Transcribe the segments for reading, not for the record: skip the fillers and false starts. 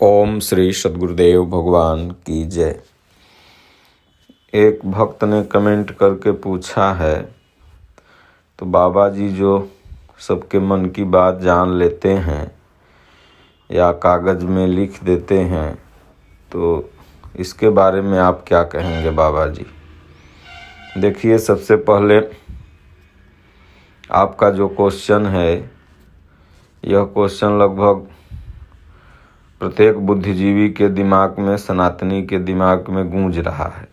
ओम श्री सद्गुरुदेव भगवान की जय। एक भक्त ने कमेंट करके पूछा है, तो बाबा जी जो सबके मन की बात जान लेते हैं या कागज़ में लिख देते हैं, तो इसके बारे में आप क्या कहेंगे बाबा जी? देखिए, सबसे पहले आपका जो क्वेश्चन है, यह क्वेश्चन लगभग प्रत्येक बुद्धिजीवी के दिमाग में, सनातनी के दिमाग में गूंज रहा है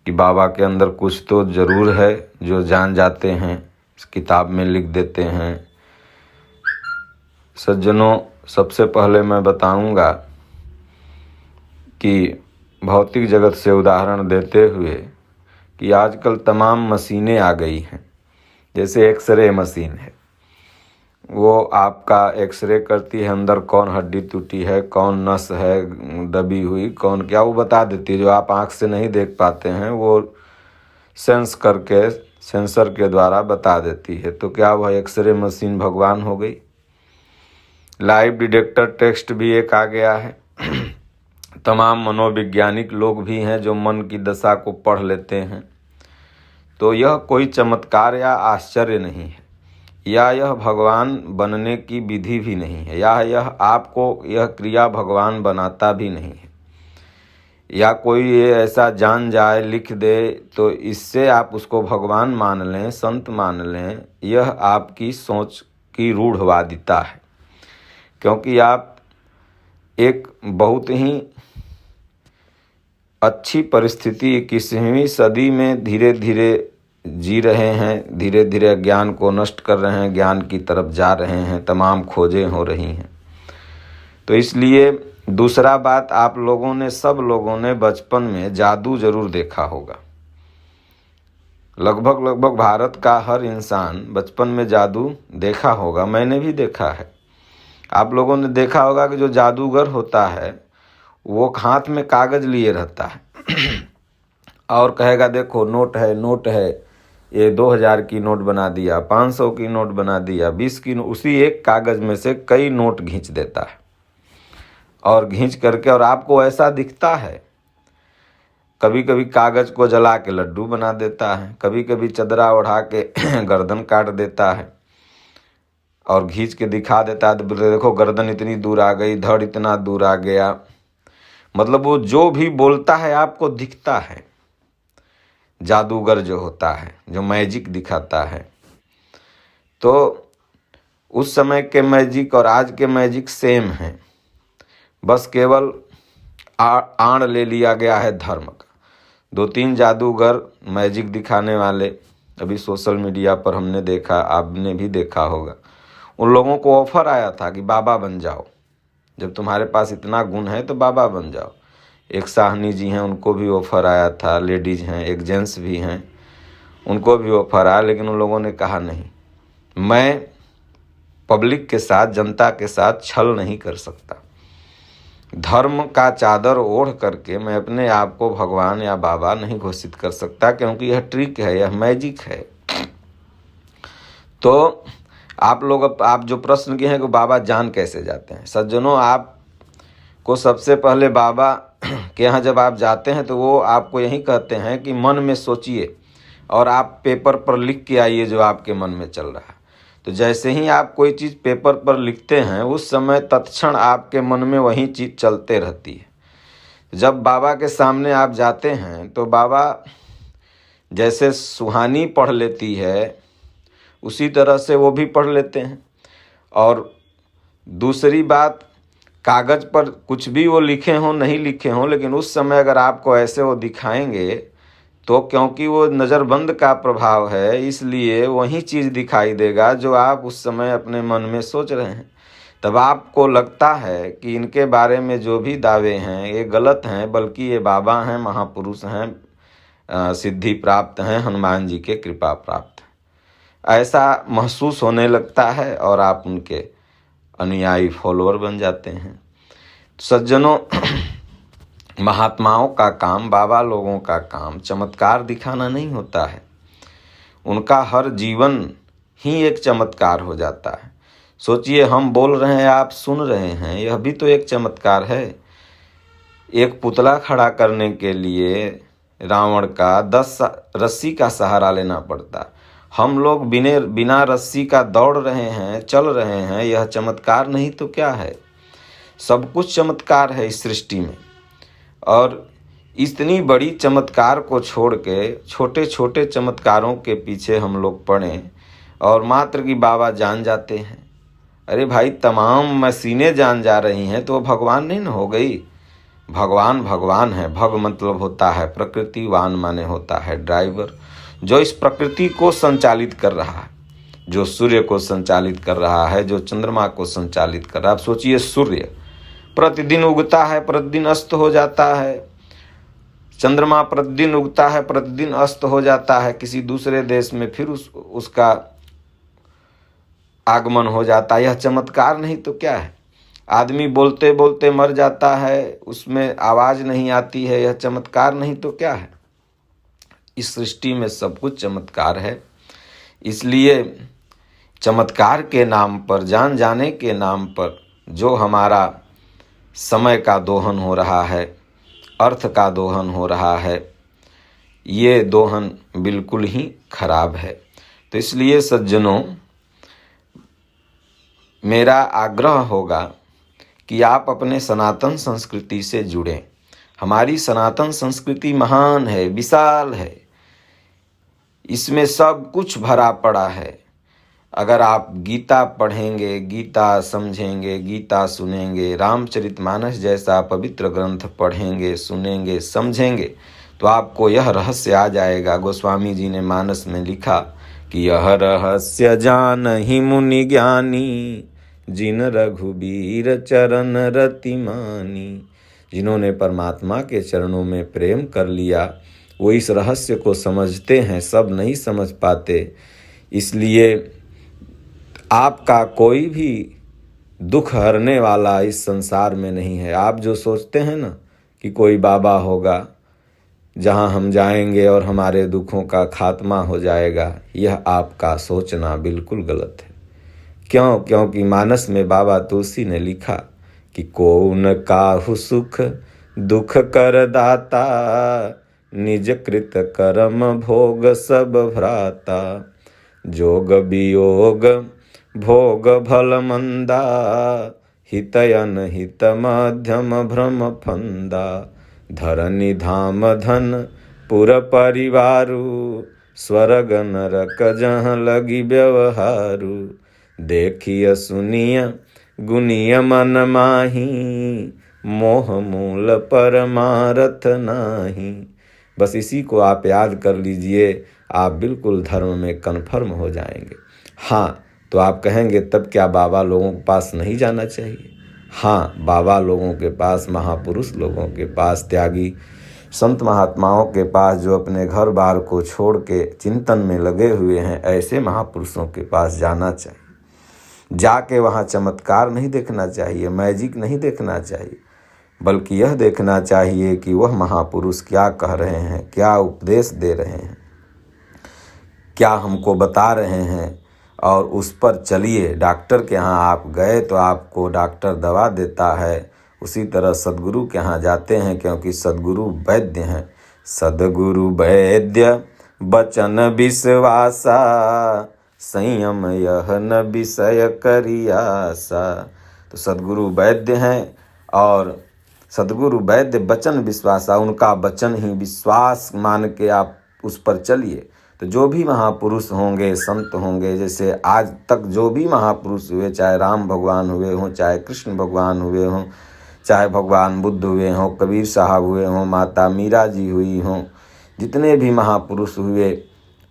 कि बाबा के अंदर कुछ तो ज़रूर है जो जान जाते हैं, किताब में लिख देते हैं। सज्जनों, सबसे पहले मैं बताऊंगा कि भौतिक जगत से उदाहरण देते हुए कि आजकल तमाम मशीनें आ गई हैं। जैसे एक्सरे मशीन है, वो आपका एक्सरे करती है, अंदर कौन हड्डी टूटी है, कौन नस है दबी हुई, कौन क्या, वो बता देती है। जो आप आँख से नहीं देख पाते हैं, वो सेंस करके, सेंसर के द्वारा बता देती है। तो क्या वह एक्सरे मशीन भगवान हो गई? लाइव डिटेक्टर टेस्ट भी एक आ गया है। तमाम मनोवैज्ञानिक लोग भी हैं जो मन की दशा को पढ़ लेते हैं। तो यह कोई चमत्कार या आश्चर्य नहीं है, या यह भगवान बनने की विधि भी नहीं है, या यह आपको यह क्रिया भगवान बनाता भी नहीं है, या कोई ये ऐसा जान जाए लिख दे तो इससे आप उसको भगवान मान लें, संत मान लें। यह आपकी सोच की रूढ़वादिता है, क्योंकि आप एक बहुत ही अच्छी परिस्थिति 21वीं सदी में धीरे धीरे जी रहे हैं, धीरे धीरे ज्ञान को नष्ट कर रहे हैं, ज्ञान की तरफ जा रहे हैं, तमाम खोजें हो रही हैं। तो इसलिए दूसरा बात, आप लोगों ने, सब लोगों ने बचपन में जादू जरूर देखा होगा। लगभग भारत का हर इंसान बचपन में जादू देखा होगा। मैंने भी देखा है। आप लोगों ने देखा होगा कि जो जादूगर होता है वो हाथ में कागज़ लिए रहता है और कहेगा देखो नोट है, नोट है, ये 2000 की नोट बना दिया, 500 की नोट बना दिया, 20 की नोट। उसी एक कागज़ में से कई नोट खींच देता है और खींच करके, और आपको ऐसा दिखता है, कभी कभी कागज़ को जला के लड्डू बना देता है, कभी कभी चदरा ओढ़ा के गर्दन काट देता है और खींच के दिखा देता है। तो देखो गर्दन इतनी दूर आ गई, धड़ इतना दूर आ गया। मतलब वो जो भी बोलता है आपको दिखता है। जादूगर जो होता है, जो मैजिक दिखाता है, तो उस समय के मैजिक और आज के मैजिक सेम हैं। बस केवल आड़ ले लिया गया है धर्म का। 2-3 जादूगर मैजिक दिखाने वाले अभी सोशल मीडिया पर हमने देखा, आपने भी देखा होगा। उन लोगों को ऑफर आया था कि बाबा बन जाओ, जब तुम्हारे पास इतना गुण है तो बाबा बन जाओ। एक साहनी जी हैं, उनको भी ऑफर आया था। लेडीज़ हैं, एक जेंट्स भी हैं, उनको भी ऑफर आया, लेकिन उन लोगों ने कहा नहीं, मैं पब्लिक के साथ, जनता के साथ छल नहीं कर सकता। धर्म का चादर ओढ़ करके मैं अपने आप को भगवान या बाबा नहीं घोषित कर सकता, क्योंकि यह ट्रिक है, यह मैजिक है। तो आप जो प्रश्न किए हैं कि बाबा जान कैसे जाते हैं, सज्जनों, आपको सबसे पहले बाबा के यहाँ जब आप जाते हैं तो वो आपको यही कहते हैं कि मन में सोचिए और आप पेपर पर लिख के आइए जो आपके मन में चल रहा है। तो जैसे ही आप कोई चीज़ पेपर पर लिखते हैं, उस समय तत्क्षण आपके मन में वही चीज़ चलते रहती है। जब बाबा के सामने आप जाते हैं तो बाबा जैसे सुहानी पढ़ लेती है, उसी तरह से वो भी पढ़ लेते हैं। और दूसरी बात, कागज़ पर कुछ भी वो लिखे हों नहीं लिखे हों, लेकिन उस समय अगर आपको ऐसे वो दिखाएंगे तो क्योंकि वो नज़रबंद का प्रभाव है, इसलिए वही चीज़ दिखाई देगा जो आप उस समय अपने मन में सोच रहे हैं। तब आपको लगता है कि इनके बारे में जो भी दावे हैं ये गलत हैं, बल्कि ये बाबा हैं, महापुरुष हैं, सिद्धि प्राप्त हैं, हनुमान जी के कृपा प्राप्त हैं, ऐसा महसूस होने लगता है और आप उनके अनुयायी फॉलोअर बन जाते हैं। सज्जनों, महात्माओं का काम, बाबा लोगों का काम चमत्कार दिखाना नहीं होता है। उनका हर जीवन ही एक चमत्कार हो जाता है। सोचिए, हम बोल रहे हैं, आप सुन रहे हैं, यह भी तो एक चमत्कार है। एक पुतला खड़ा करने के लिए रावण का 10 रस्सी का सहारा लेना पड़ता। हम लोग बिना रस्सी का दौड़ रहे हैं, चल रहे हैं, यह चमत्कार नहीं तो क्या है। सब कुछ चमत्कार है इस सृष्टि में। और इतनी बड़ी चमत्कार को छोड़ के छोटे छोटे चमत्कारों के पीछे हम लोग पड़ें और मात्र की बाबा जान जाते हैं। अरे भाई, तमाम मशीनें जान जा रही हैं तो वो भगवान नहीं न हो गई। भगवान भगवान है। भग मतलब होता है प्रकृति, वान माने होता है ड्राइवर, जो इस प्रकृति को संचालित कर रहा है, जो सूर्य को संचालित कर रहा है, जो चंद्रमा को संचालित कर रहा है। आप सोचिए, सूर्य प्रतिदिन उगता है, प्रतिदिन अस्त हो जाता है। चंद्रमा प्रतिदिन उगता है, प्रतिदिन अस्त हो जाता है। किसी दूसरे देश में फिर उसका आगमन हो जाता है। यह चमत्कार नहीं तो क्या है। आदमी बोलते बोलते मर जाता है, उसमें आवाज नहीं आती है, यह चमत्कार नहीं तो क्या है। इस सृष्टि में सब कुछ चमत्कार है। इसलिए चमत्कार के नाम पर, जान जाने के नाम पर जो हमारा समय का दोहन हो रहा है, अर्थ का दोहन हो रहा है, ये दोहन बिल्कुल ही खराब है। तो इसलिए सज्जनों, मेरा आग्रह होगा कि आप अपने सनातन संस्कृति से जुड़ें। हमारी सनातन संस्कृति महान है, विशाल है, इसमें सब कुछ भरा पड़ा है। अगर आप गीता पढ़ेंगे, गीता समझेंगे, गीता सुनेंगे, रामचरितमानस जैसा पवित्र ग्रंथ पढ़ेंगे, सुनेंगे, समझेंगे, तो आपको यह रहस्य आ जाएगा। गोस्वामी जी ने मानस में लिखा कि यह रहस्य जान ही मुनि ज्ञानी, जिन रघुबीर चरण रति मानी। जिन्होंने परमात्मा के चरणों में प्रेम कर लिया, वो इस रहस्य को समझते हैं, सब नहीं समझ पाते। इसलिए आपका कोई भी दुख हरने वाला इस संसार में नहीं है। आप जो सोचते हैं ना कि कोई बाबा होगा जहां हम जाएंगे और हमारे दुखों का खात्मा हो जाएगा, यह आपका सोचना बिल्कुल गलत है। क्यों? क्योंकि मानस में बाबा तुलसी ने लिखा कि कौन काहु सुख दुख कर दाता, निज कृत कर्म भोग सब भ्राता। जोग वियोग भोग भल मंदा, हितयन हित मध्यम भ्रम फंदा। धरनी धाम धन पुर परिवारु, स्वर्ग नरक जहाँ लगी व्यवहारु। देखिय सुनिय गुनिय मन माही, मोह मूल परमारथ नाही। बस इसी को आप याद कर लीजिए, आप बिल्कुल धर्म में कन्फर्म हो जाएंगे। हाँ, तो आप कहेंगे तब क्या बाबा लोगों के पास नहीं जाना चाहिए? हाँ, बाबा लोगों के पास, महापुरुष लोगों के पास, त्यागी संत महात्माओं के पास, जो अपने घर बार को छोड़ के चिंतन में लगे हुए हैं, ऐसे महापुरुषों के पास जाना चाहिए। जाके वहाँ चमत्कार नहीं देखना चाहिए, मैजिक नहीं देखना चाहिए, बल्कि यह देखना चाहिए कि वह महापुरुष क्या कह रहे हैं, क्या उपदेश दे रहे हैं, क्या हमको बता रहे हैं, और उस पर चलिए। डॉक्टर के यहाँ आप गए तो आपको डॉक्टर दवा देता है, उसी तरह सद्गुरु के यहाँ जाते हैं, क्योंकि सद्गुरु वैद्य हैं। सद्गुरु वैद्य बचन विश्वासा, संयम यह न विषय करियासा। तो सद्गुरु वैद्य हैं, और सद्गुरु वैद्य बचन विश्वासा, उनका वचन ही विश्वास मान के आप उस पर चलिए। तो जो भी महापुरुष होंगे, संत होंगे, जैसे आज तक जो भी महापुरुष हुए, चाहे राम भगवान हुए हों, चाहे कृष्ण भगवान हुए हों, चाहे भगवान बुद्ध हुए हों, कबीर साहब हुए हों, माता मीरा जी हुई हों, जितने भी महापुरुष हुए,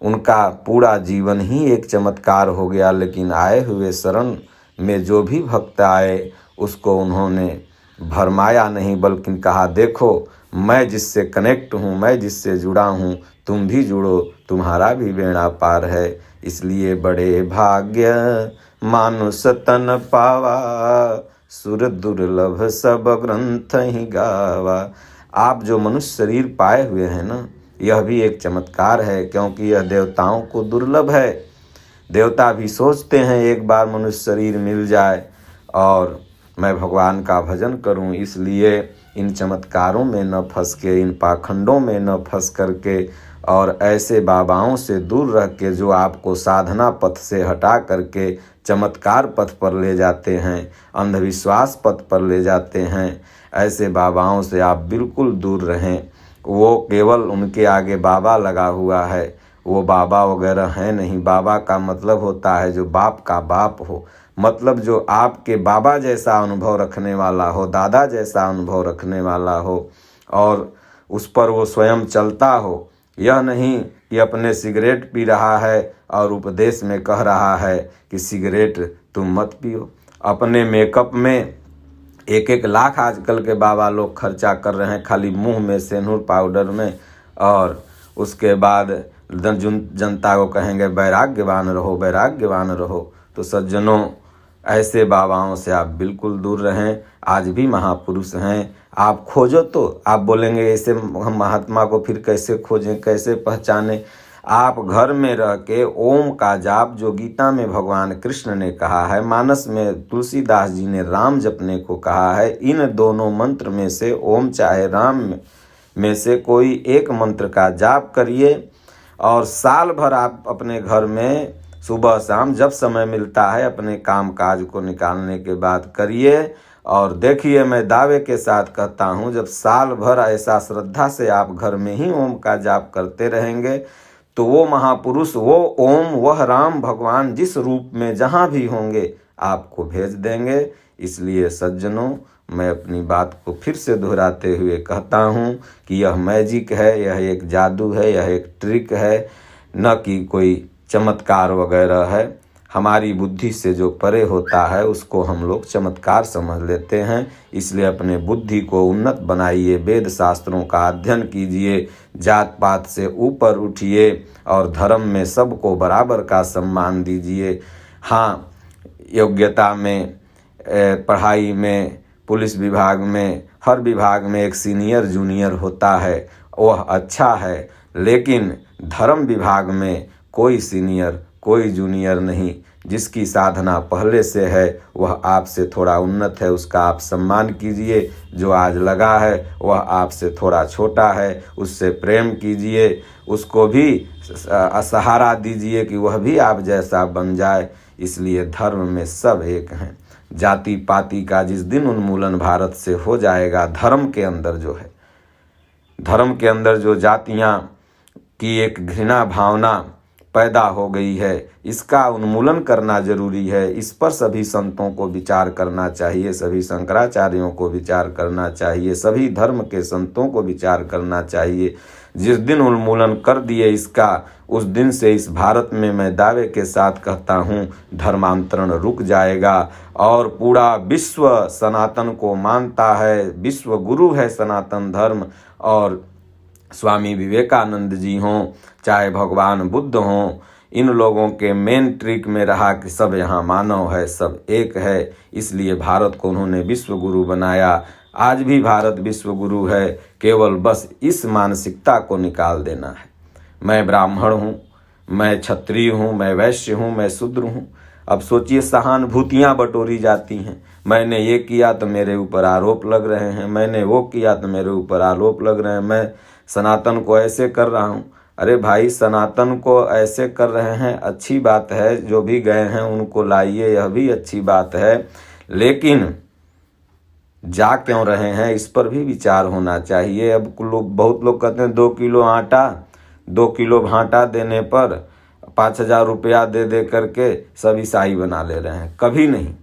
उनका पूरा जीवन ही एक चमत्कार हो गया। लेकिन आए हुए शरण में जो भी भक्त आए, उसको उन्होंने भरमाया नहीं, बल्कि कहा, देखो मैं जिससे कनेक्ट हूँ, मैं जिससे जुड़ा हूँ, तुम भी जुड़ो, तुम्हारा भी बेड़ा पार है। इसलिए बड़े भाग्य मानुष तन पावा, सुर दुर्लभ सब ग्रंथ ही गावा। आप जो मनुष्य शरीर पाए हुए हैं ना, यह भी एक चमत्कार है, क्योंकि यह देवताओं को दुर्लभ है। देवता भी सोचते हैं एक बार मनुष्य शरीर मिल जाए और मैं भगवान का भजन करूं, इसलिए इन चमत्कारों में न फंस के, इन पाखंडों में न फंस करके और ऐसे बाबाओं से दूर रह के जो आपको साधना पथ से हटा करके चमत्कार पथ पर ले जाते हैं, अंधविश्वास पथ पर ले जाते हैं, ऐसे बाबाओं से आप बिल्कुल दूर रहें। वो केवल उनके आगे बाबा लगा हुआ है, वो बाबा वगैरह हैं नहीं। बाबा का मतलब होता है जो बाप का बाप हो, मतलब जो आपके बाबा जैसा अनुभव रखने वाला हो, दादा जैसा अनुभव रखने वाला हो और उस पर वो स्वयं चलता हो। यह नहीं कि अपने सिगरेट पी रहा है और उपदेश में कह रहा है कि सिगरेट तुम मत पियो। अपने मेकअप में 1-1 लाख आजकल के बाबा लोग खर्चा कर रहे हैं खाली मुंह में सेनुर पाउडर में, और उसके बाद जनता को कहेंगे वैराग्यवान रहो, वैराग्यवान रहो। तो सज्जनों, ऐसे बाबाओं से आप बिल्कुल दूर रहें। आज भी महापुरुष हैं, आप खोजो तो आप बोलेंगे ऐसे हम महात्मा को फिर कैसे खोजें, कैसे पहचानें। आप घर में रह के ओम का जाप, जो गीता में भगवान कृष्ण ने कहा है, मानस में तुलसीदास जी ने राम जपने को कहा है, इन दोनों मंत्र में से ओम चाहे राम में से कोई एक मंत्र का जाप करिए और साल भर आप अपने घर में सुबह शाम जब समय मिलता है अपने काम काज को निकालने के बाद करिए। और देखिए, मैं दावे के साथ कहता हूँ, जब साल भर ऐसा श्रद्धा से आप घर में ही ओम का जाप करते रहेंगे तो वो महापुरुष, वो ओम, वह राम भगवान जिस रूप में जहाँ भी होंगे आपको भेज देंगे। इसलिए सज्जनों, मैं अपनी बात को फिर से दोहराते हुए कहता हूँ कि यह मैजिक है, यह एक जादू है, यह एक ट्रिक है, न कि कोई चमत्कार वगैरह है। हमारी बुद्धि से जो परे होता है उसको हम लोग चमत्कार समझ लेते हैं। इसलिए अपने बुद्धि को उन्नत बनाइए, वेद शास्त्रों का अध्ययन कीजिए, जात पात से ऊपर उठिए और धर्म में सबको बराबर का सम्मान दीजिए। हाँ, योग्यता में, पढ़ाई में, पुलिस विभाग में, हर विभाग में एक सीनियर जूनियर होता है, वह अच्छा है, लेकिन धर्म विभाग में कोई सीनियर कोई जूनियर नहीं। जिसकी साधना पहले से है वह आपसे थोड़ा उन्नत है, उसका आप सम्मान कीजिए। जो आज लगा है वह आपसे थोड़ा छोटा है, उससे प्रेम कीजिए, उसको भी सहारा दीजिए कि वह भी आप जैसा बन जाए। इसलिए धर्म में सब एक हैं। जाति पाति का जिस दिन उन्मूलन भारत से हो जाएगा, धर्म के अंदर जो है, धर्म के अंदर जो जातियाँ की एक घृणा भावना पैदा हो गई है, इसका उन्मूलन करना जरूरी है। इस पर सभी संतों को विचार करना चाहिए, सभी शंकराचार्यों को विचार करना चाहिए, सभी धर्म के संतों को विचार करना चाहिए। जिस दिन उन्मूलन कर दिए इसका, उस दिन से इस भारत में मैं दावे के साथ कहता हूँ धर्मांतरण रुक जाएगा और पूरा विश्व सनातन को मानता है। विश्व गुरु है सनातन धर्म, और स्वामी विवेकानंद जी हों चाहे भगवान बुद्ध हों, इन लोगों के मेन ट्रिक में रहा कि सब यहाँ मानव है, सब एक है। इसलिए भारत को उन्होंने विश्व गुरु बनाया। आज भी भारत विश्व गुरु है, केवल बस इस मानसिकता को निकाल देना है। मैं ब्राह्मण हूँ, मैं क्षत्रिय हूँ, मैं वैश्य हूँ, मैं शूद्र हूँ। अब सोचिए, सहानुभूतियाँ बटोरी जाती हैं। मैंने ये किया तो मेरे ऊपर आरोप लग रहे हैं, मैंने वो किया तो मेरे ऊपर आरोप लग रहे हैं, मैं सनातन को ऐसे कर रहा हूँ। अरे भाई, सनातन को ऐसे कर रहे हैं, अच्छी बात है, जो भी गए हैं उनको लाइए, यह भी अच्छी बात है, लेकिन जा क्यों रहे हैं इस पर भी विचार होना चाहिए। अब बहुत लोग कहते हैं 2 किलो आटा 2 किलो भांटा देने पर 5,000 रुपया दे दे करके सब ईसाई बना ले रहे हैं। कभी नहीं,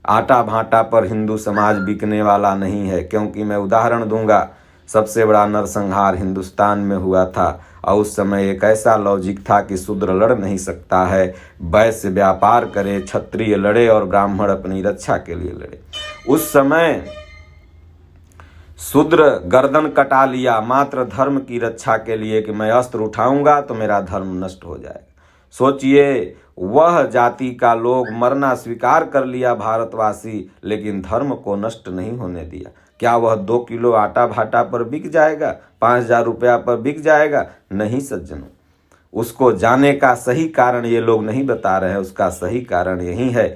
आटा भांटा पर हिंदू समाज बिकने वाला नहीं है। क्योंकि मैं उदाहरण दूंगा, सबसे बड़ा नरसंहार हिंदुस्तान में हुआ था और उस समय एक ऐसा लॉजिक था कि शूद्र लड़ नहीं सकता है, वैश्य व्यापार करे, क्षत्रिय लड़े और ब्राह्मण अपनी रक्षा के लिए लड़े। उस समय शूद्र गर्दन कटा लिया मात्र धर्म की रक्षा के लिए कि मैं अस्त्र उठाऊंगा तो मेरा धर्म नष्ट हो जाएगा। सोचिए, वह जाति का लोग मरना स्वीकार कर लिया भारतवासी, लेकिन धर्म को नष्ट नहीं होने दिया। क्या वह 2 किलो आटा भाटा पर बिक जाएगा, 5,000 रुपया पर बिक जाएगा? नहीं सज्जनों, उसको जाने का सही कारण ये लोग नहीं बता रहे हैं। उसका सही कारण यही है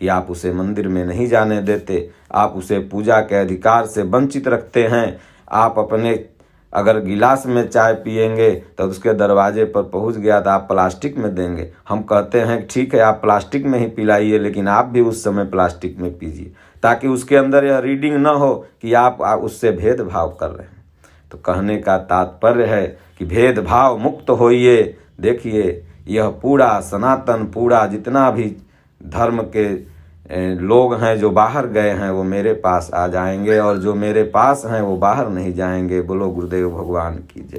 कि आप उसे मंदिर में नहीं जाने देते, आप उसे पूजा के अधिकार से वंचित रखते हैं। आप अपने अगर गिलास में चाय पिएंगे तो उसके दरवाजे पर पहुंच गया तो आप प्लास्टिक में देंगे। हम कहते हैं ठीक है आप प्लास्टिक में ही पिलाइए, लेकिन आप भी उस समय प्लास्टिक में पीजिए, ताकि उसके अंदर यह रीडिंग न हो कि आप उससे भेदभाव कर रहे हैं। तो कहने का तात्पर्य है कि भेदभाव मुक्त होइए। देखिए यह पूरा सनातन, पूरा जितना भी धर्म के लोग हैं जो बाहर गए हैं वो मेरे पास आ जाएंगे, और जो मेरे पास हैं वो बाहर नहीं जाएंगे। बोलो गुरुदेव भगवान की जय।